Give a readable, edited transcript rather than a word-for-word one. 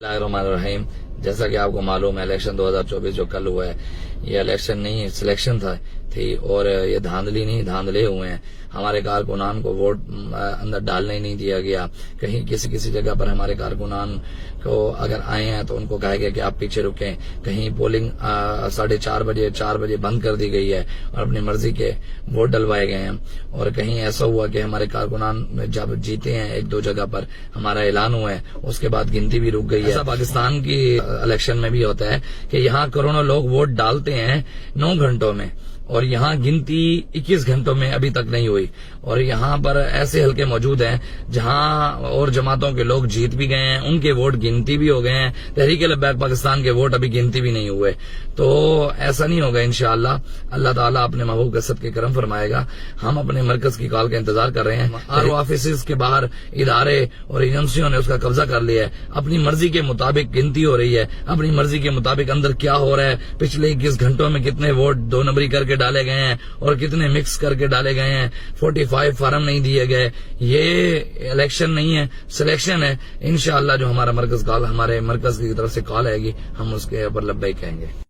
रहीम। जैसा कि आपको मालूम है इलेक्शन 2024 जो कल हुआ है ये इलेक्शन नहीं सिलेक्शन थी और ये धांधले हुए हैं। हमारे कारकुनान को वोट अंदर डालने ही नहीं दिया गया। कहीं किसी जगह पर हमारे कारकुनान को अगर आए हैं तो उनको कहा गया कि आप पीछे रुकें। कहीं पोलिंग 4:30 बजे बंद कर दी गई है और अपनी मर्जी के वोट डलवाए गए हैं। और कहीं ऐसा हुआ कि हमारे कारकुनान जब जीते हैं एक दो जगह पर हमारा ऐलान हुआ है उसके बाद गिनती भी रुक गई है। ऐसा पाकिस्तान की इलेक्शन में भी होता है कि यहाँ करोड़ों लोग वोट डालते हैं 9 घंटों में और यहाँ गिनती 21 घंटों में अभी तक नहीं हुई। और यहाँ पर ऐसे हलके मौजूद हैं जहाँ और जमातों के लोग जीत भी गए हैं, उनके वोट गिनती भी हो गए हैं, तहरीक-ए-लब्बैक पाकिस्तान के वोट अभी गिनती भी नहीं हुए। तो ऐसा नहीं होगा इंशाअल्लाह। अल्लाह ताला अपने महबूब के सबके करम फरमाएगा। हम अपने मरकज की कॉल का इंतजार कर रहे हैं। आर ऑफिस के बाहर इदारे और एजेंसियों ने उसका कब्जा कर लिया है। अपनी मर्जी के मुताबिक गिनती हो रही है, अपनी मर्जी के मुताबिक अंदर क्या हो रहा है, पिछले 21 घंटों में कितने वोट 2 नंबरी करके डाले गए हैं और कितने मिक्स करके डाले गए हैं, 45 फार्म नहीं दिए गए। ये इलेक्शन नहीं है, सिलेक्शन है। इंशाअल्लाह जो हमारे मरकज की तरफ से कॉल आएगी हम उसके ऊपर लब्बैक कहेंगे।